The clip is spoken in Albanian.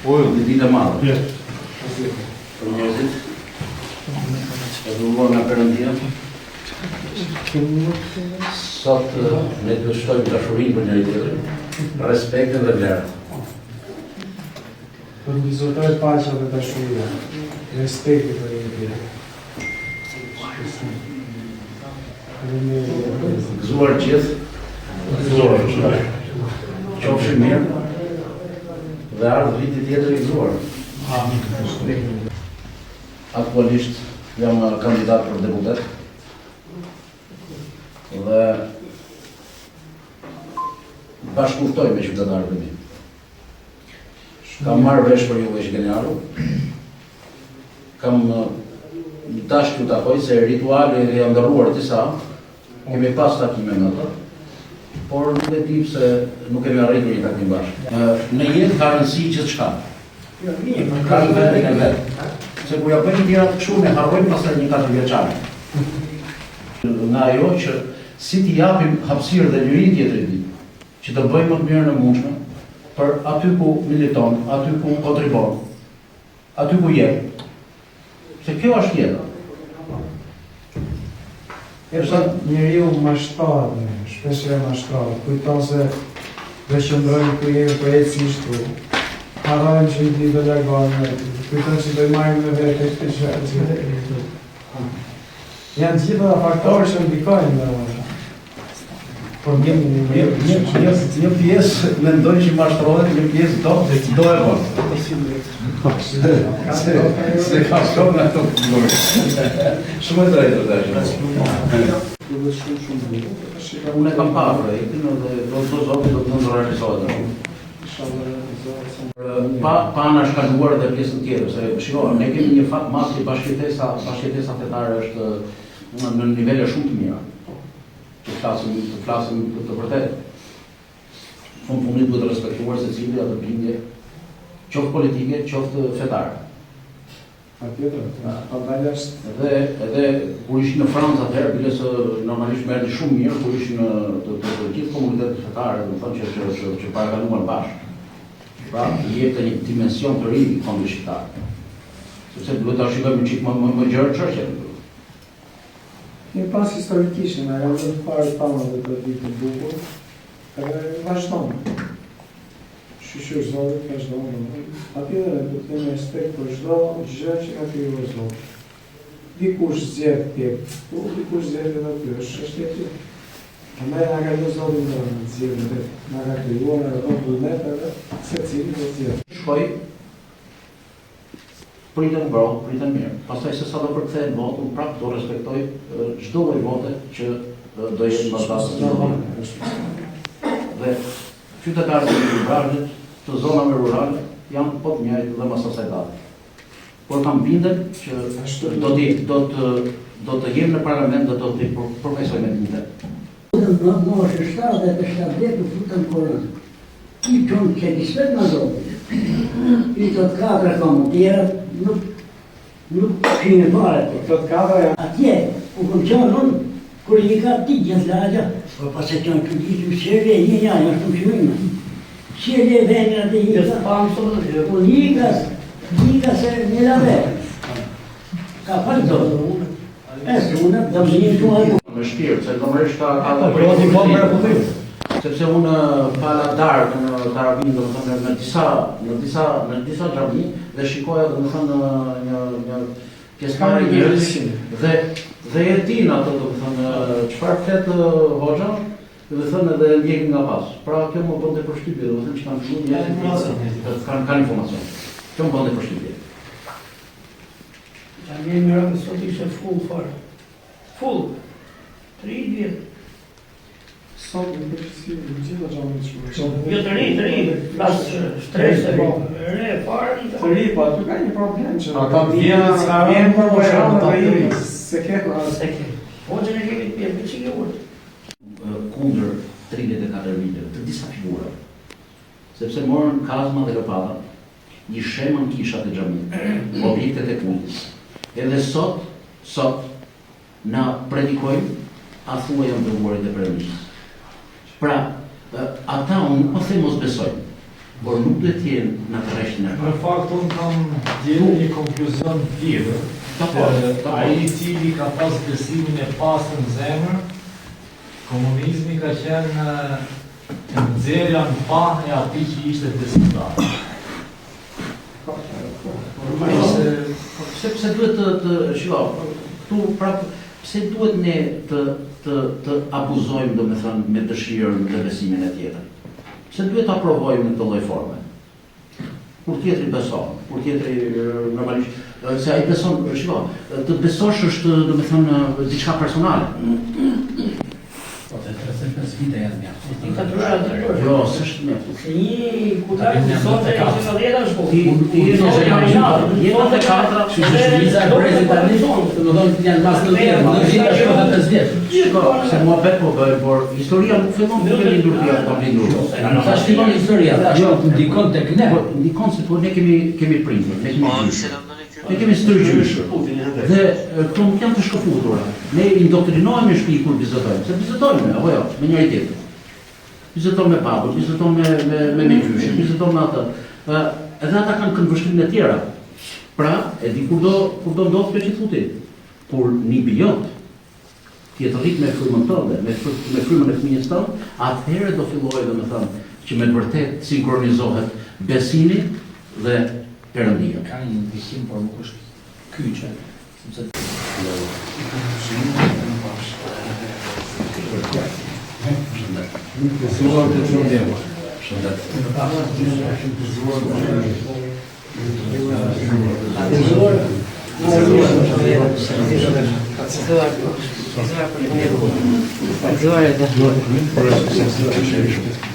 Një ditë e madhe për njerëzit, e dhuruar nga Perëndia. Sot ne të shtojmë dashurinë për njëri tjetrin, respektin dhe vlerën. Për të vizotoj paqja dhe dashuria, respekti për njëri tjetrin. Gëzuar gjithë, qofshin mirë dhe ardhë viti tjetër i gëzuar. Aktualisht jam kandidat për deputet dhe bashkëpunktoj me qytetarët e mi. Kam marrë vesh për ju e genialu. Kam dashur t'ju takoj se rituali i ndërruar disa, kemi pas takime me ata, por nuk e di pse nuk kemi arritur një takim bashkë. Në jetë ka rëndësi gjithçka. Ka vetën e vet. Se kur ja bëjmë tjera të kështu ne harrojmë pastaj një 4 vjeçar. Nga ajo që si t'i japim hapësirë dhe liri tjetrit, që të bëjmë më të mirë në mundshme për aty ku militon, aty ku kontribon, aty ku jep. Se kjo është jeta. Njeriu mashtrohet, shpesh e mashtrohet, kujton se dhe qëndrojmë ku jemi përjetësisht ku. Harrojmë që i do largohemi, kujton që do i marrim me vete këtë që. Janë gjitha faktorë që ndikojnë në Një pjesë mendoj që mashtrohet, një pjesë do e vonë. Se ka shumë në të përgjore. Shumë e drejtë të është. Unë e kam parë projektin dhe do të zotit do të mund të realizohet. Pa në shkalluar dhe pjesën tjetër, se shikohet, ne kemi një fakt madh që bashkëjetesa fetare është në nivele shumë të mira. Të flasim të vërtetë. Fund fundit duhet të respektuar secili atë bindje, qoftë politike, qoftë fetare. Patjetër, pandaj është. Edhe kur ishin në Francë atëherë, bile se normalisht merrti shumë mirë, kur ishin të gjithë komunitetet fetare, do të thonë që parakaluan bashkë. Pra, i jepte një dimension të ri i kombit shqiptar. Sepse duhet ta shikojmë çik më gjerë çështjen. Një pas historikisht, në janë të parë pamë dhe të ditë të bukur, edhe vazhdon. Shqyqyr Zotit ka çdo. Atëherë do të kemi respekt për çdo gjë që ka krijuar Zoti. Dikush zgjedh tek, dikush zgjedh edhe aty, është e tillë. Andaj nga ka Zotin në zgjedhje dhe nga ka krijuar edhe vullnet edhe secili do të zgjedh. Shkoj pritën ngrohtë, pritën mirë. Pastaj se sa do përkthehet votën, prapë do respektoj çdo lloj vote që do jetë më pas. Dhe qytetarët e Vranit të zonave rurale janë po të njëjtë dhe mas asaj date. Por kam bindën që do të jem në parlament dhe do të përfaqësoj me dignitet. Në moshë 77 vjetë të futën koronë. I qënë që disvet në zotit. I të 4 komë tjera nuk kime pare të. Të 4 janë. Atje, u këmë qënë unë, kërë i ka ti gjithë lagja, por pas e qënë të gjithë, qërë e një janë, është të qëmime. Qërë e venën atë i ka, po njika se një lave. Ka falë zotë. Esë unë, dhe më një shumë e me shpirt, se normalisht ka të përgjithë. Sepse unë pala darkë në Tarabinë, do të thonë në disa xhami dhe shikoja do të thonë një pjesëmarrje njerëzish dhe e din ato do të thonë çfarë flet hoxha, do të thonë edhe ndjek nga pas. Pra kjo më bënte përshtypje, do të thonë që kanë shumë njerëz kanë informacion. Kjo më bënte përshtypje. Ja një mirë sot ishte full fare. Full. 3 vjetë. Sot në përgjithësi në gjitha xhamet shumë. Jo të ri, flasë shtrese, re, farë. Të ri, po aty ka një problem që ata vjen për shkak të se ke. Po që ne kemi djemë, që ke urë. Kundër 34 viteve të disa figura, sepse morën kazma dhe lopata, një shemën kishat e xhamit, objektet e kultit. Edhe sot na predikojnë a thua janë dërguarit e Perëndisë. Pra, ata unë nuk po them mos besojnë, por nuk duhet të jenë në tërheqjen e Në fakt, unë kam gjetur një konkluzion tjetër. Ai i cili ka pas besimin e pastër në zemër, komunizmi ka qenë nxjerrja në pa e atij që ishte besimtar. Sepse duhet të shiko, tu prap pse duhet ne të abuzojmë, domethënë, me dëshirën dhe besimin e tjetër? Pse duhet të aprovojmë në këtë lloj forme? Kur tjetri beson, kur tjetri normalisht, se ai beson, shiko, të besosh është, domethënë, diçka personale. Po të 35 vite janë mjaftë. Jo, s'është mjaftë. Se një kutar të sote ishte në 10 shkollë. Ti je në jeta të katra, Shqipëriza e brezit tani, do thonë janë pas 95 vjet. shiko, se mua bet po bëj, por historia nuk fillon duke lindur ti apo lindur. Sa shkon historia, jo ndikon tek ne. Po ndikon se po ne kemi prindur, ne kemi gjysh. Ne kemi stërgjysh. Dhe këto nuk janë të shkëputura. Ne indoktrinohemi në shtëpi kur vizitojmë, se vizitojmë, apo jo, me njëri tjetrin. Vizitojmë me babën, vizitojmë me gjyshin, vizitojmë me atë. Edhe ata kanë këndvështrimet e tjera. Pra, e di kur do ndodh kjo që thuti. Kur nipi jot ti të rrit me frymën tënde, me frymën e fëmijës tënd, atëherë do fillojë domethënë që me të vërtet sinkronizohet besimi dhe Perëndia. Ka një ndihim, por nuk është kyçe, sepse Eduardo.